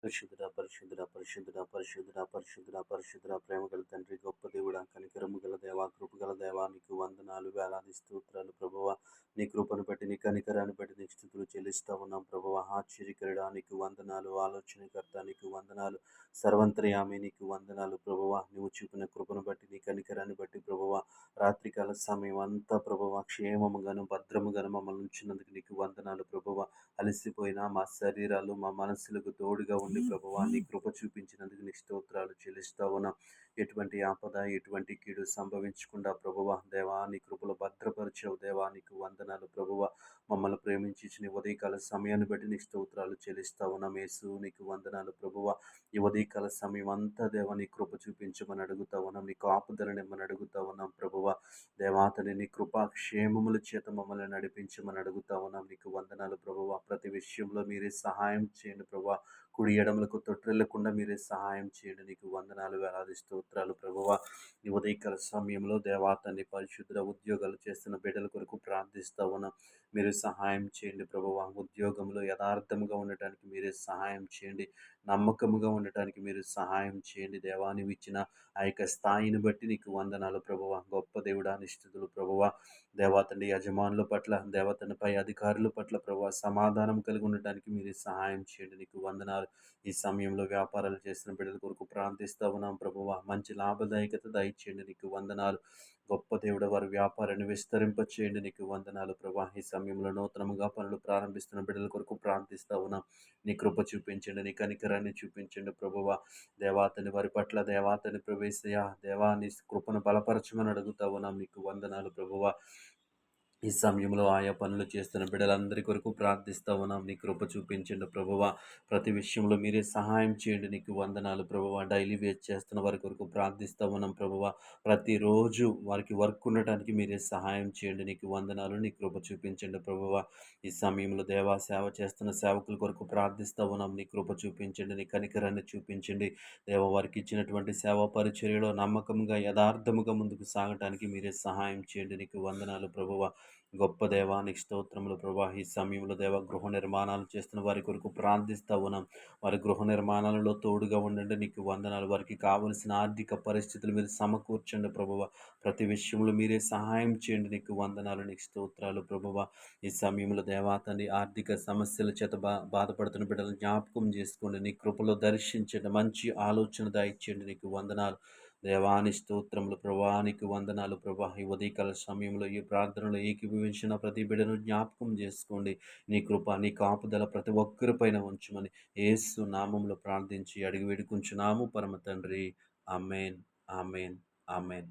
పరిశుద్ధుడా, పరిశుద్ధుడా, పరిశుద్ధుడా, పరిశుద్ధుడా, పరిశుద్ధుడా, పరిశుద్ధుడా, ప్రేమ గల తండ్రి, గొప్ప దేవుడా, కనికరము గల దేవా, కృప గల దేవా, నీకు వందనాలు, వేలాది స్తోత్రాలు ప్రభువా. నీ కృపను బట్టి, నీ కనికరాన్ని బట్టి నీకు స్తుతులు చెల్లిస్తా ఉన్నాం ప్రభువా. ఆశ్చర్యకరుడా నీకు వందనాలు, ఆలోచనకర్త నీకు వందనాలు, సర్వంతర్యామి నీకు వందనాలు ప్రభువా. నువ్వు చూపిన కృపను బట్టి, నీ కనికరాన్ని బట్టి ప్రభువా, రాత్రికాల సమయం అంతా ప్రభువా క్షేమముగాను భద్రముగాను మమ్మల్ని ఉంచినందుకు నీకు వందనాలు ప్రభువా. అలసిపోయిన మా శరీరాలు మా మనస్సులకు తోడుగా ఉండి ప్రభువా నీ కృప చూపించినందుకు నీ స్తోత్రాలు చెల్లిస్తా ఉన్నాం. ఎటువంటి ఆపద ఎటువంటి కీడు సంభవించకుండా ప్రభువా దేవా నీ కృపలో భద్రపరిచావు దేవా, నీకు వందనాలు ప్రభువా. మమ్మల్ని ప్రేమించి ఇచ్చిన ఉదయకాల సమయాన్ని బట్టి నీ స్తోత్రాలు చెల్లిస్తా ఉన్నాం. యేసు నీకు వందనాలు ప్రభువా. ఈ ఉదయకాల సమయం అంతా దేవా నీ కృప చూపించమని అడుగుతా ఉన్నాం, నీ కాపుదలని ఇమ్మని అడుగుతా ఉన్నాం ప్రభువా. దేవాతని నీ కృపా క్షేమముల చేత మమ్మల్ని నడిపించమని అడుగుతా ఉన్నాం. నీకు వందనాలు ప్రభువా. ప్రతి విషయంలో మీరే సహాయం చేయండి ప్రభువా. కుడి ఎడమలకు తొట్టిల్లకుండా మీరే సహాయం చేయండి. నీకు వందనాలు, వేలాది స్తోత్రాలు ప్రభువా. ఈ ఉదయకాల సమయంలో దేవాతని పరిశుద్ధ ఉద్యోగాలు చేస్తున్న బిడ్డల కొరకు ప్రార్థిస్తా ఉన్నాం. మీరు సహాయం చేయండి ప్రభువా. ఉద్యోగంలో యథార్థముగా ఉండటానికి మీరే సహాయం చేయండి, నమ్మకముగా ఉండటానికి మీరు సహాయం చేయండి దేవా. నీవు ఇచ్చిన ఆ యొక్క స్థాయిని బట్టి నీకు వందనాలు ప్రభువా. గొప్ప దేవుడా నిష్ఠితులు ప్రభువా. దేవతండి యజమానుల పట్ల, దేవతనిపై అధికారుల పట్ల ప్రభువా సమాధానం కలిగి ఉండటానికి మీరు సహాయం చేయండి. నీకు వందనాలు. ఈ సమయంలో వ్యాపారాలు చేస్తున్న బిడ్డల కొరకు ప్రార్థిస్తా ఉన్నాం ప్రభువా. మంచి లాభదాయకత దయచేయండి. నీకు వందనాలు. గొప్ప దేవుడు వారి వ్యాపారాన్ని విస్తరింప చేయండి. నీకు వందనాలు ప్రభా. ఈ సమయంలో నూతనముగా పనులు ప్రారంభిస్తున్న బిడ్డల కొరకు ప్రార్థిస్తా ఉన్నాం. నీ కృప చూపించండి, నీ కనికరాన్ని చూపించండి ప్రభువా. దేవాతని వారి పట్ల దేవాతని ప్రవేశయ దేవా నీ కృపను బలపరచమని అడుగుతా ఉన్నాం. నీకు వందనాలు ప్రభువా. ఈ సమయంలో ఆయా పనులు చేస్తున్న బిడ్డలందరి కొరకు ప్రార్థిస్తా ఉన్నాం. నీ కృప చూపించండి ప్రభువా. ప్రతి విషయంలో మీరే సహాయం చేయండి. నీకు వందనాలు ప్రభువా. డైలీ వేస్ట్ చేస్తున్న వారి కొరకు ప్రార్థిస్తా ఉన్నాం ప్రభువా. ప్రతిరోజు వారికి వర్క్ ఉండటానికి మీరే సహాయం చేయండి. నీకు వందనాలు. నీ కృప చూపించండి ప్రభువా. ఈ సమయంలో దేవా సేవ చేస్తున్న సేవకుల కొరకు ప్రార్థిస్తా ఉన్నాం. నీ కృప చూపించండి, నీ కనికరాన్ని చూపించండి దేవ. వారికి ఇచ్చినటువంటి సేవా పరిచర్యలో నమ్మకంగా యథార్థముగా ముందుకు సాగటానికి మీరే సహాయం చేయండి. నీకు వందనాలు ప్రభువా. గొప్ప దేవా నీకు స్తోత్రములు ప్రభా. ఈ సమయంలో దేవ గృహ నిర్మాణాలు చేస్తున్న వారి కొరకు ప్రార్థిస్తా ఉన్నాం. వారి గృహ నిర్మాణాలలో తోడుగా ఉండండి. నీకు వందనాలు. వారికి కావలసిన ఆర్థిక పరిస్థితులు మీరు సమకూర్చండి ప్రభువ. ప్రతి విషయంలో మీరే సహాయం చేయండి. నీకు వందనాలు, నీకు స్తోత్రాలు ప్రభువ. ఈ సమయంలో దేవాతని ఆర్థిక సమస్యల చేత బాధపడుతున్న బిడ్డలను జ్ఞాపకం చేసుకోండి. నీ కృపలో దర్శించండి. మంచి ఆలోచన దయచేయండి. నీకు వందనాలు దేవాని స్తోత్రములు ప్రభానికి వందనాలు ప్రభా. ఈ ఉదయకాల సమయంలో ఈ ప్రార్థనలో ఏకీభవించిన ప్రతి బిడ్డను జ్ఞాపకం చేసుకోండి. నీ కృప, నీ కాపుదల ప్రతి ఒక్కరిపైన ఉంచమని యేసు నామంలో ప్రార్థించి అడిగి వేడుకుంటున్నాము పరమ తండ్రి. ఆమేన్, ఆమేన్, ఆమేన్.